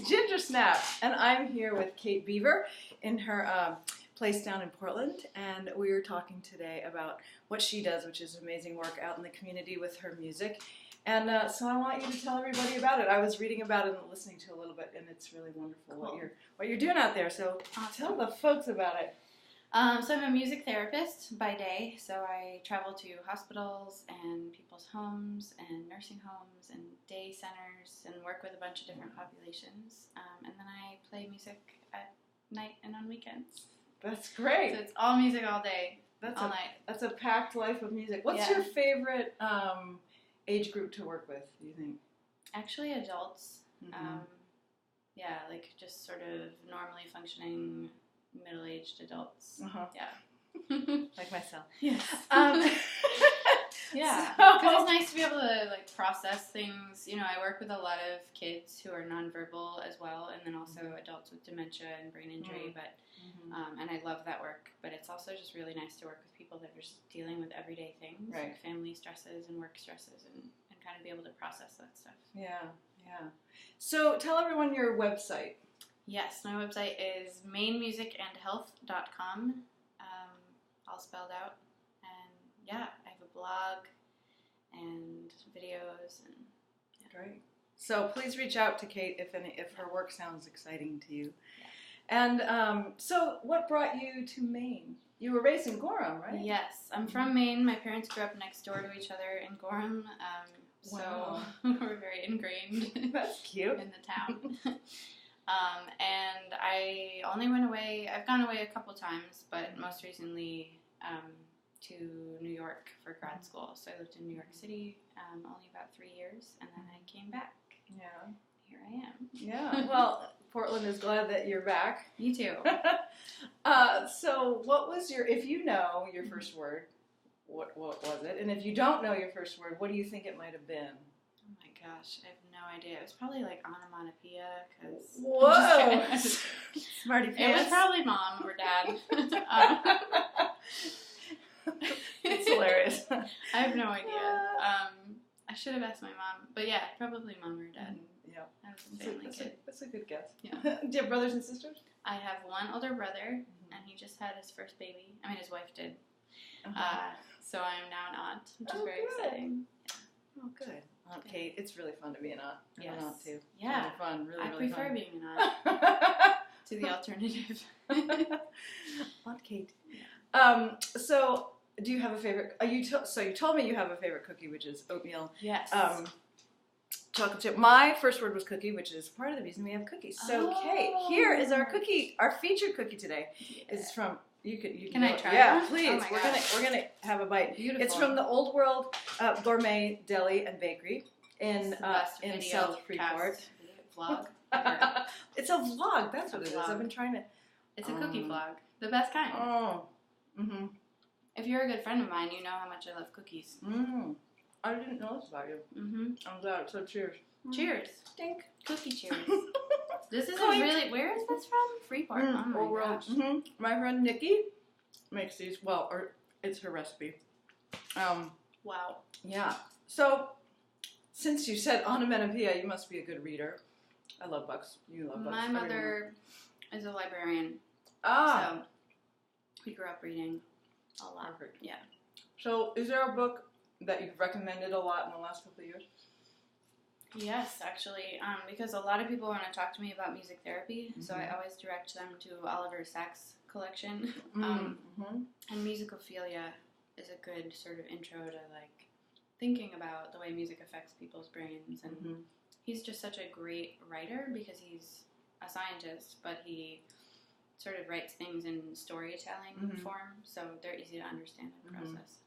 is Gingersnap, and I'm here with Kate Beaver in her place down in Portland, and we are talking today about what she does, which is amazing work out in the community with her music. And so I want you to tell everybody about it. I was reading about it and listening to a little bit, and it's really wonderful what you're doing out there. So tell the folks about it. So I'm a music therapist by day, so I travel to hospitals and people's homes and nursing homes and day centers and work with a bunch of different populations. And then I play music at night and on weekends. That's great. So it's all music all day, all night. That's a packed life of music. What's your favorite age group to work with, do you think? Actually, adults. Mm-hmm. Like just sort of normally functioning middle-aged adults. Uh-huh. Yeah. Like myself. Yes. Yeah. So, because it's nice to be able to like process things. You know, I work with a lot of kids who are nonverbal as well, and then also adults with dementia and brain injury. But and I love that work. But it's also just really nice to work with people that are just dealing with everyday things, right. like family stresses and work stresses, and kind of be able to process that stuff. Yeah. So tell everyone your website. Yes, my website is mainmusicandhealth.com, all spelled out, and I have a blog and videos and Great. So please reach out to Kate if her work sounds exciting to you. Yeah. And so what brought you to Maine? You were raised in Gorham, right? Yes, I'm from Maine. My parents grew up next door to each other in Gorham, Wow. so we're very ingrained. That's cute. In the town. And I only went away, I've gone away a couple times, but most recently to New York for grad school. So I lived in New York City only about 3 years, and then I came back. Yeah. Here I am. Yeah, well, Portland is glad that you're back. Me too. So what was if you know your first word, what was it? And if you don't know your first word, what do you think it might have been? Oh my gosh, I have no idea. It was probably like onomatopoeia, because... Whoa! Smarty It was pants. probably mom or dad. It's hilarious. I have no idea. I should have asked my mom, but yeah, probably mom or dad. Yeah. I was a family kid. That's a good guess. Yeah. Do you have brothers and sisters? I have one older brother, and he just had his first baby. I mean, his wife did. So I'm now an aunt, which is very exciting. Oh, good. Aunt Kate, it's really fun to be an aunt. I'm an aunt too. Yeah. It's really fun. Really, I really prefer fun. being an aunt to the alternative. Aunt Kate. So, do you have a favorite? So you told me you have a favorite cookie, which is oatmeal. Yes. Chocolate chip. My first word was cookie, which is part of the reason we have cookies. So, Kate, here is our cookie. Our featured cookie today is from. You can I try? Yeah, one? please. Oh we're gonna have a bite. Beautiful. It's from the Old World Gourmet Deli and Bakery in South Freeport. Vlog. It's a vlog. That's what it is. I've been trying to. It's a cookie vlog, the best kind. Oh. Mhm. If you're a good friend of mine, you know how much I love cookies. I didn't know this about you. I'm glad. So cheers. Cheers. Dink. Cookie cheers. This is where is this from? Freeport. Oh my gosh. My friend Nikki makes these. Well, it's her recipe. Wow. Yeah. So, since you said onomatopoeia, you must be a good reader. I love books. You love books. My mother is a librarian. Ah. So, we grew up reading a lot. Perfect. Yeah. So, is there a book that you've recommended a lot in the last couple of years? Yes, actually, because a lot of people want to talk to me about music therapy, so I always direct them to Oliver Sacks' collection. And Musicophilia is a good sort of intro to like thinking about the way music affects people's brains. And he's just such a great writer because he's a scientist, but he sort of writes things in storytelling form, so they're easy to understand and process.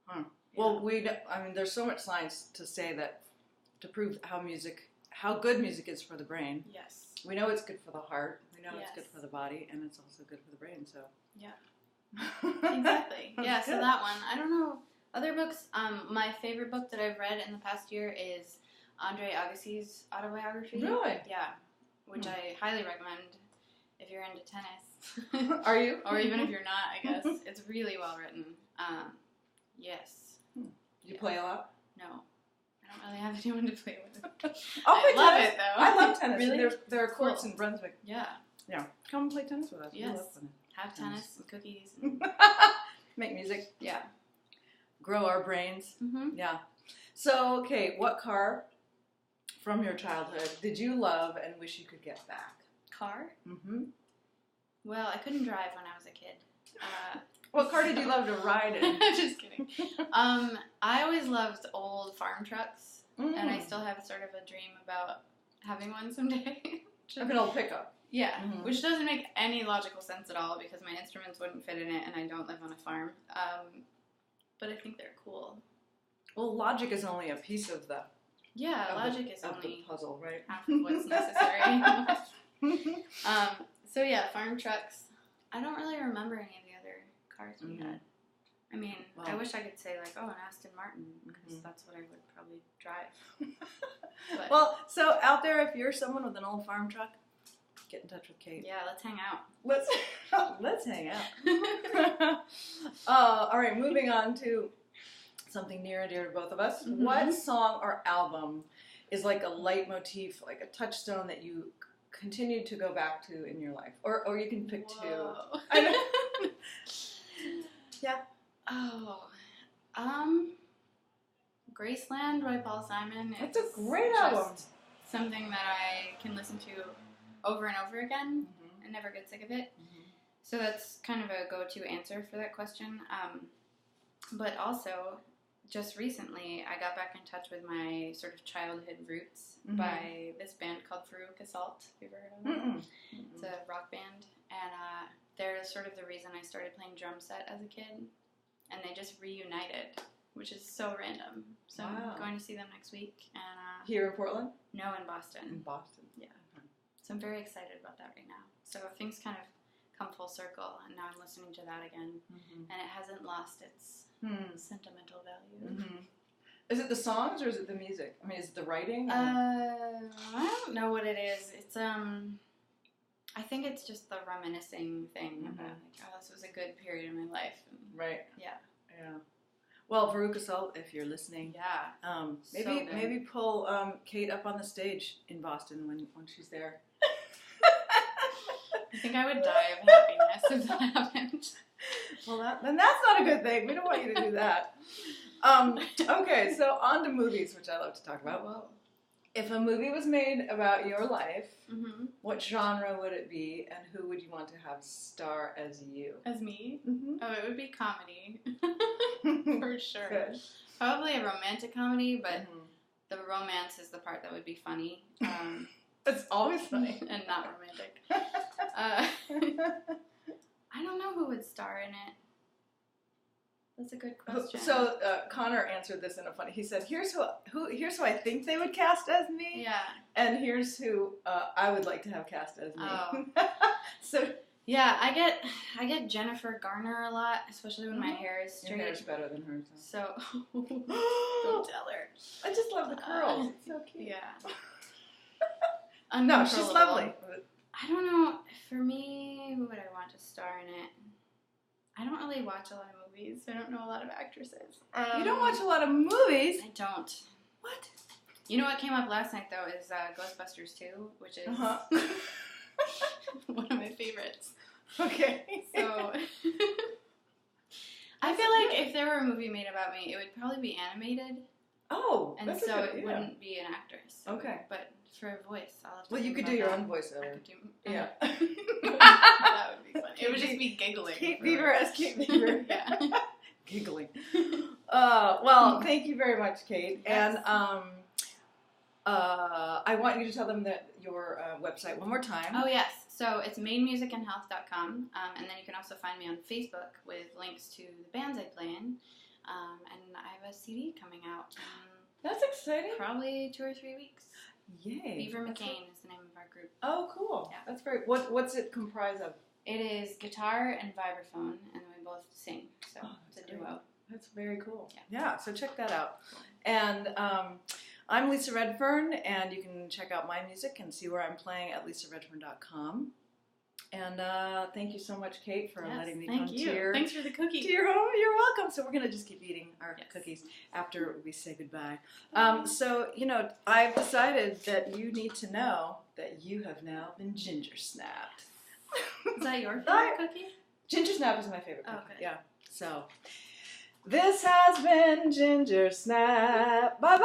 Huh. Well, there's so much science to say that. To prove how good music is for the brain. Yes. We know it's good for the heart. We know it's good for the body, and it's also good for the brain. So. Yeah. Exactly. Yeah. So that one. I don't know other books. My favorite book that I've read in the past year is Andre Agassi's autobiography. Really? Yeah. Which I highly recommend if you're into tennis. Are you? Or even if you're not, I guess it's really well written. Yes. You play a lot? No. I don't really have anyone to play with. I'll play I love tennis. it though. I love tennis. Really? There are courts Cool. in Brunswick. Yeah. Yeah. Come play tennis with us. Yes. We love tennis. Have tennis and cookies. And Make music. yeah. Grow our brains. Mm-hmm. Yeah. So, okay, what car from your childhood did you love and wish you could get back? Car? Mm-hmm. Well, I couldn't drive when I was a kid. What car did you love to ride in? Just kidding. I always loved old farm trucks, and I still have sort of a dream about having one someday. Like an old pickup. Yeah, Mhm. which doesn't make any logical sense at all because my instruments wouldn't fit in it, and I don't live on a farm. But I think they're cool. Well, logic is only a piece of the Logic is of only the puzzle, right? half of what's necessary. So yeah, farm trucks. I don't really remember any of the other cars we had. I mean, Wow. I wish I could say like, oh, an Aston Martin, because that's what I would probably drive. But, Well, so out there, if you're someone with an old farm truck, get in touch with Kate. yeah, let's hang out. Let's hang out. All right, moving on to something near and dear to both of us. Mhm. What song or album is like a leitmotif, like a touchstone that you continue to go back to in your life? Or you can pick Whoa. two. I know. Yeah. Oh, Graceland by Paul Simon. That's a It's great just album. Something that I can listen to over and over again Mhm. and never get sick of it. Mhm. So that's kind of a go-to answer for that question. But also, just recently, I got back in touch with my sort of childhood roots Mhm. by this band called Veruca Assault. Have you ever heard of them? Mm-mm. It's a rock band, and they're sort of the reason I started playing drum set as a kid, and they just reunited, which is so random. So Wow. I'm going to see them next week, and Here in Portland? no, in Boston. In Boston. Yeah. So I'm very excited about that right now. So things kind of come full circle, and now I'm listening to that again, Mm-hmm. and it hasn't lost its sentimental value. Mm-hmm. Is it the songs or is it the music? I mean, is it the writing? I don't know what it is. It's I think it's just the reminiscing thing about like, oh, this was a good period in my life. And, Right. yeah. Yeah. Well, Veruca Salt, if you're listening, Yeah. maybe pull Kate up on the stage in Boston when she's there. I think I would die of happiness if that happened. Well, then that's not a good thing. We don't want you to do that. Okay, so on to movies, which I love to talk about. Whoa. If a movie was made about your life, Mm-hmm. what genre would it be, and who would you want to have star as you? As me? Mm-hmm. Oh, it would be comedy. For sure. Good. Probably a romantic comedy, but Mhm. the romance is the part that would be funny. It's always funny. And not romantic. I don't know who would star in it. That's a good question. So Connor answered this in a funny. He said, "Here's who I think they would cast as me, yeah. and here's who I would like to have cast as me." Oh. So Yeah, I get Jennifer Garner a lot, especially when my hair is your straight. hair's better than hers. So don't tell her. I just love the curls. It's so cute. Yeah. No, she's Uncontrollable. lovely. I don't know. For me, who would I want to star in it? I don't really watch a lot of movies. So I don't know a lot of actresses. You don't watch a lot of movies. I don't. What? You know what came up last night though is Ghostbusters 2, which is one of my favorites. Okay. So I feel like if there were a movie made about me, it would probably be animated, and and that's so a good, it wouldn't be an actress. Okay. But for a voice, I'll have to. Well, you think could do your about own that. I voiceover. could do. Yeah. That would be funny. It would just be giggling. Kate for Beaver as Kate Beaver. Yeah. Giggling. Well, thank you very much, Kate. Yes. And I want you to tell them that your website one more time. Oh yes. So it's mainmusicandhealth.com, and then you can also find me on Facebook with links to the bands I play in, and I have a CD coming out in That's exciting. probably 2 or 3 weeks. Yay. Beaver That's McCain is the name of our group. Oh, cool. Yeah. That's very. What's it comprised of? It is guitar and vibraphone, and we both sing, so it's a that's great. duo. That's very cool. Yeah. So check that out. And I'm Lisa Redfern, and you can check out my music and see where I'm playing at lisaredfern.com. And thank you so much, Kate, for letting me thank come you. Thanks for the cookie. to your home. You're welcome. So we're going to just keep eating our cookies after we say goodbye. So, you know, I've decided that you need to know that you have now been ginger-snapped. Is that your favorite cookie? Ginger-snap is my favorite cookie. Okay. Yeah. So, this has been Ginger-snap. Bye-bye.